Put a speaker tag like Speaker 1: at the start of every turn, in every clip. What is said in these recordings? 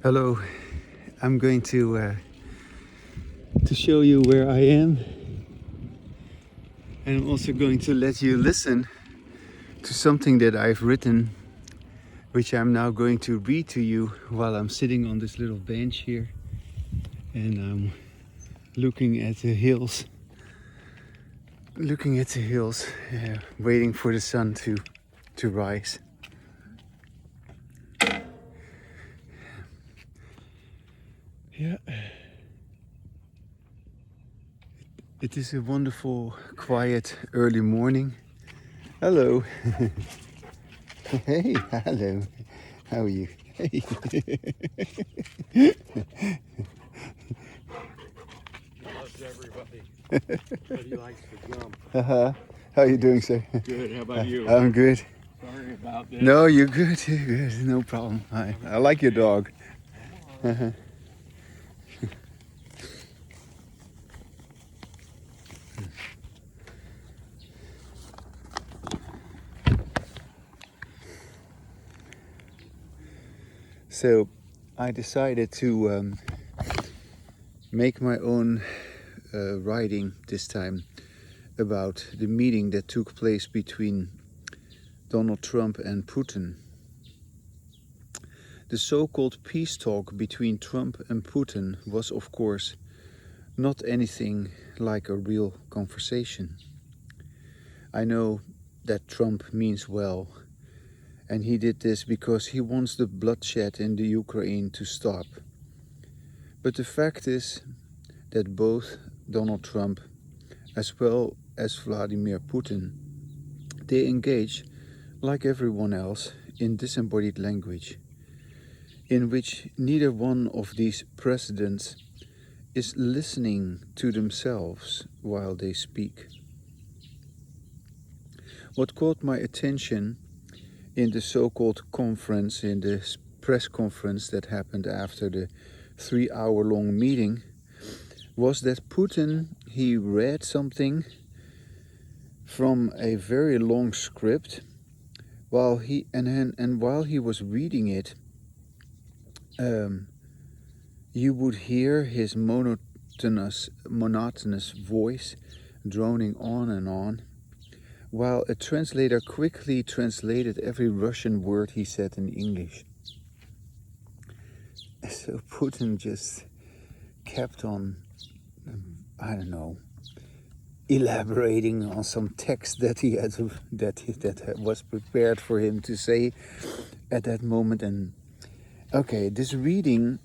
Speaker 1: Hello, I'm going to show you where I am, and I'm also going to let you listen to something that I've written, which I'm now going to read to you while I'm sitting on this little bench here, and I'm looking at the hills, waiting for the sun to rise. Yeah. It is a wonderful, quiet, early morning. Hello. Hey, hello. How are you? Hey.
Speaker 2: He loves everybody, but he likes to jump.
Speaker 1: How are you doing, sir?
Speaker 2: Good, how about you?
Speaker 1: I'm good.
Speaker 2: Sorry about this.
Speaker 1: No, you're good. You're good. No problem. I like your dog. So, I decided to make my own writing this time about the meeting that took place between Donald Trump and Putin. The so-called peace talk between Trump and Putin was, of course, not anything like a real conversation. I know that Trump means well, and he did this because he wants the bloodshed in the Ukraine to stop. But the fact is that both Donald Trump as well as Vladimir Putin, they engage, like everyone else, in disembodied language, in which neither one of these presidents is listening to themselves while they speak. What caught my attention in the so-called conference, in the press conference that happened after the 3-hour-long meeting, was that Putin, he read something from a very long script while he was reading it, you would hear his monotonous voice droning on and on, while a translator quickly translated every Russian word he said in English. So Putin just kept on, elaborating on some text that he had that was prepared for him to say at that moment. And okay, this reading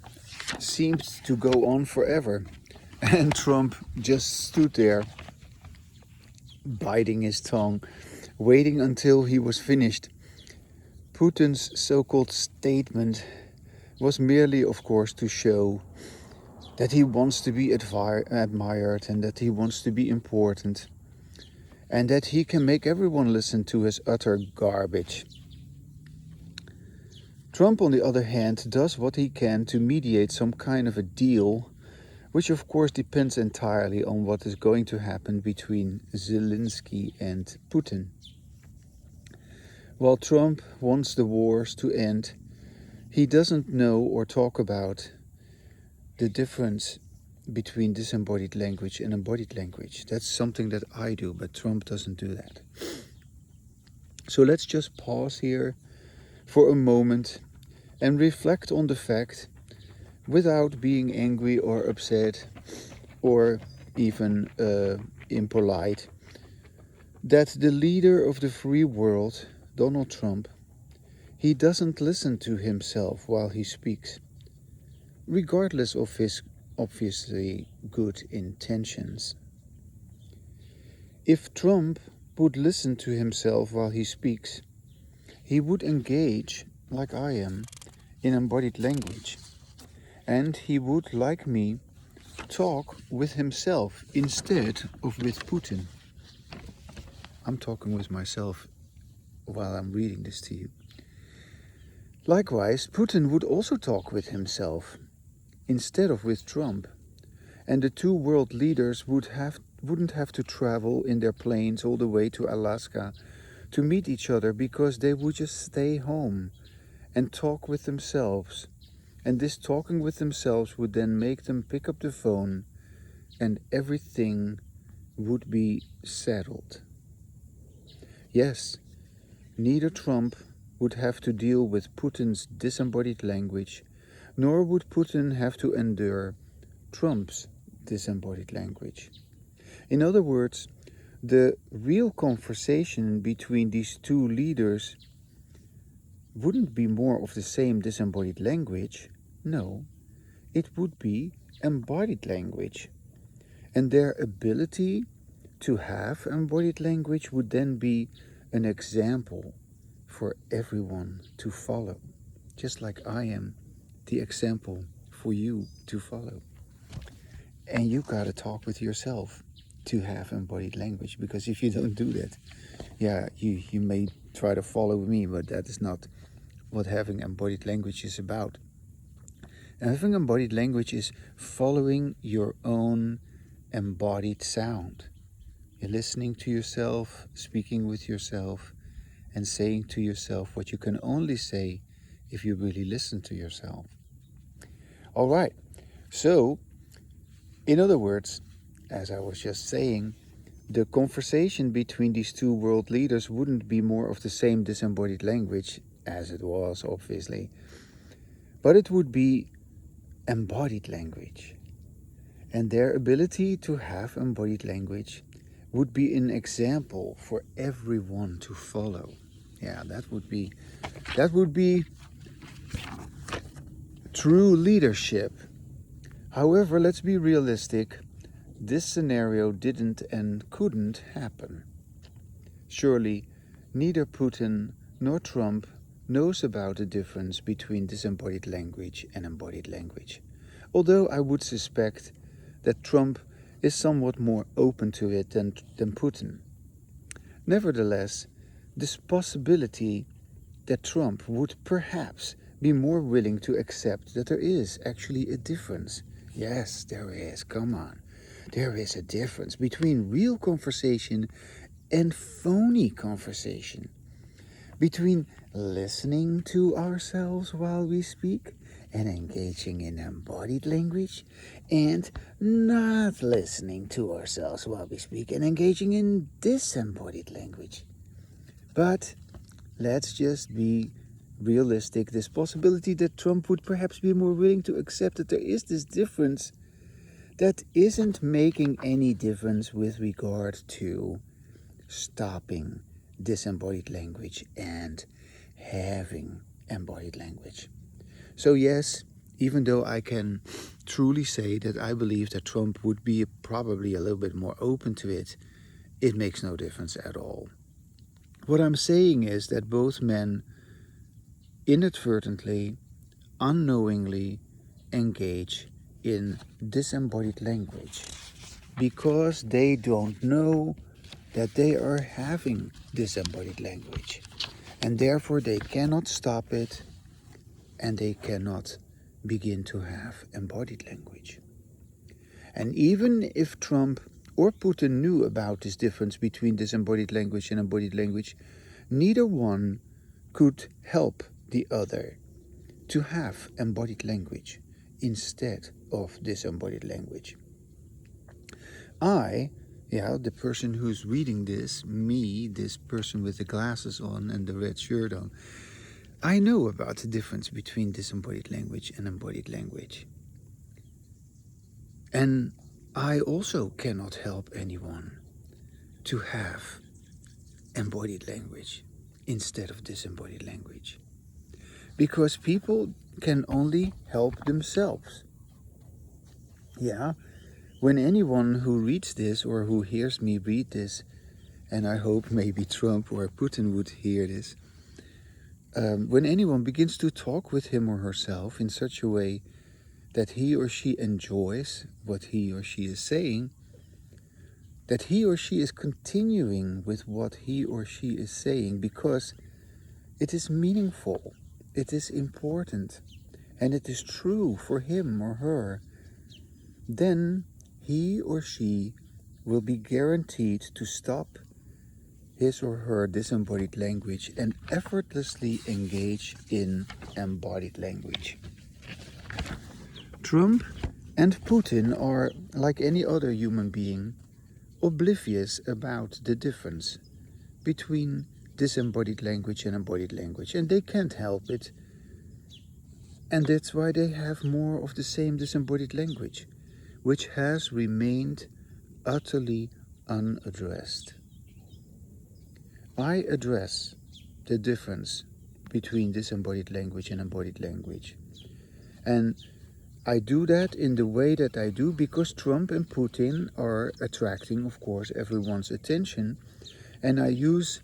Speaker 1: seemed to go on forever, and Trump just stood there, biting his tongue, waiting until he was finished. Putin's so-called statement was merely, of course, to show that he wants to be admired and that he wants to be important and that he can make everyone listen to his utter garbage. Trump, on the other hand, does what he can to mediate some kind of a deal, which of course depends entirely on what is going to happen between Zelensky and Putin. While Trump wants the wars to end, he doesn't know or talk about the difference between disembodied language and embodied language. That's something that I do, but Trump doesn't do that. So let's just pause here for a moment and reflect on the fact, without being angry or upset or even impolite, that the leader of the free world, Donald Trump, he doesn't listen to himself while he speaks, regardless of his obviously good intentions. If Trump would listen to himself while he speaks, he would engage, like I am, in embodied language, and he would, like me, talk with himself instead of with Putin. I'm talking with myself while I'm reading this to you. Likewise, Putin would also talk with himself instead of with Trump, and the two world leaders wouldn't have to travel in their planes all the way to Alaska to meet each other, because they would just stay home and talk with themselves And this talking with themselves would then make them pick up the phone and everything would be settled. Yes, neither Trump would have to deal with Putin's disembodied language, nor would Putin have to endure Trump's disembodied language. In other words, the real conversation between these two leaders wouldn't be more of the same disembodied language. No, it would be embodied language. And their ability to have embodied language would then be an example for everyone to follow, just like I am the example for you to follow. And you gotta talk with yourself to have embodied language, because if you don't do that, yeah, you may try to follow me, but that is not what having embodied language is about. And having embodied language is following your own embodied sound. You're listening to yourself, speaking with yourself, and saying to yourself what you can only say if you really listen to yourself. All right, so in other words, as I was just saying, the conversation between these two world leaders wouldn't be more of the same disembodied language, as it was, obviously, but it would be embodied language. And their ability to have embodied language would be an example for everyone to follow. Yeah, that would be true leadership. However, let's be realistic. This scenario didn't and couldn't happen. Surely, neither Putin nor Trump knows about the difference between disembodied language and embodied language. Although I would suspect that Trump is somewhat more open to it than Putin. Nevertheless, this possibility that Trump would perhaps be more willing to accept that there is actually a difference. Yes, there is, come on. There is a difference between real conversation and phony conversation. Between listening to ourselves while we speak and engaging in embodied language, and not listening to ourselves while we speak and engaging in disembodied language. But let's just be realistic. This possibility that Trump would perhaps be more willing to accept that there is this difference, that isn't making any difference with regard to stopping disembodied language and having embodied language. So yes, even though I can truly say that I believe that Trump would be probably a little bit more open to it, it makes no difference at all. What I'm saying is that both men inadvertently, unknowingly engage in disembodied language because they don't know that they are having disembodied language, and therefore they cannot stop it and they cannot begin to have embodied language. And even if Trump or Putin knew about this difference between disembodied language and embodied language, neither one could help the other to have embodied language instead of disembodied language. The person who's reading this, me, this person with the glasses on and the red shirt on, I know about the difference between disembodied language and embodied language. And I also cannot help anyone to have embodied language instead of disembodied language. Because people can only help themselves. Yeah, when anyone who reads this or who hears me read this, and I hope maybe Trump or Putin would hear this, when anyone begins to talk with him or herself in such a way that he or she enjoys what he or she is saying, that he or she is continuing with what he or she is saying because it is meaningful, it is important, and it is true for him or her, then he or she will be guaranteed to stop his or her disembodied language and effortlessly engage in embodied language. Trump and Putin are, like any other human being, oblivious about the difference between disembodied language and embodied language, and they can't help it. And that's why they have more of the same disembodied language, which has remained utterly unaddressed. I address the difference between disembodied language and embodied language. And I do that in the way that I do because Trump and Putin are attracting, of course, everyone's attention. And I use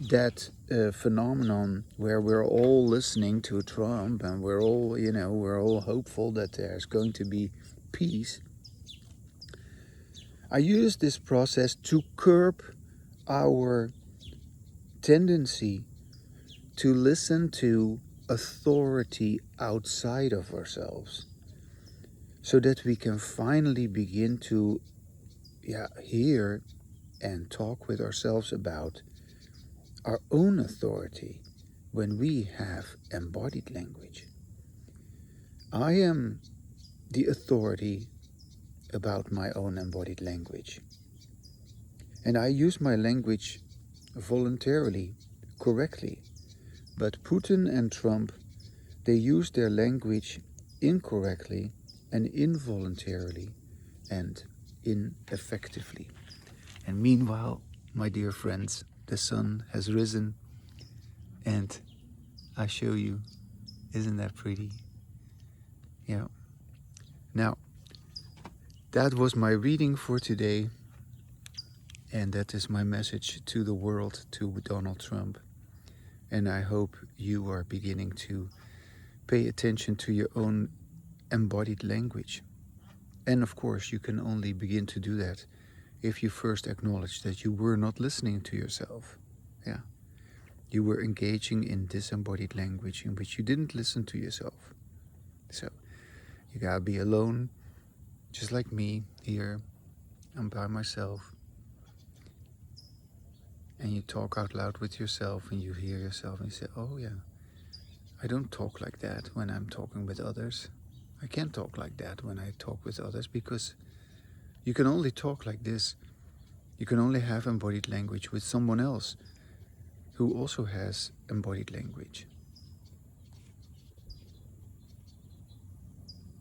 Speaker 1: that phenomenon where we're all listening to Trump and we're all hopeful that there's going to be peace. I use this process to curb our tendency to listen to authority outside of ourselves, so that we can finally begin to hear and talk with ourselves about our own authority when we have embodied language. I am the authority about my own embodied language. And I use my language voluntarily, correctly. But Putin and Trump, they use their language incorrectly and involuntarily and ineffectively. And meanwhile, my dear friends, the sun has risen and I show you, isn't that pretty? Yeah. Now, that was my reading for today, and that is my message to the world, to Donald Trump. And I hope you are beginning to pay attention to your own embodied language. And of course, you can only begin to do that if you first acknowledge that you were not listening to yourself. Yeah. You were engaging in disembodied language in which you didn't listen to yourself. So, you gotta be alone, just like me here. I'm by myself. And you talk out loud with yourself and you hear yourself and you say, oh yeah, I don't talk like that when I'm talking with others. I can't talk like that when I talk with others, because you can only talk like this. You can only have embodied language with someone else who also has embodied language.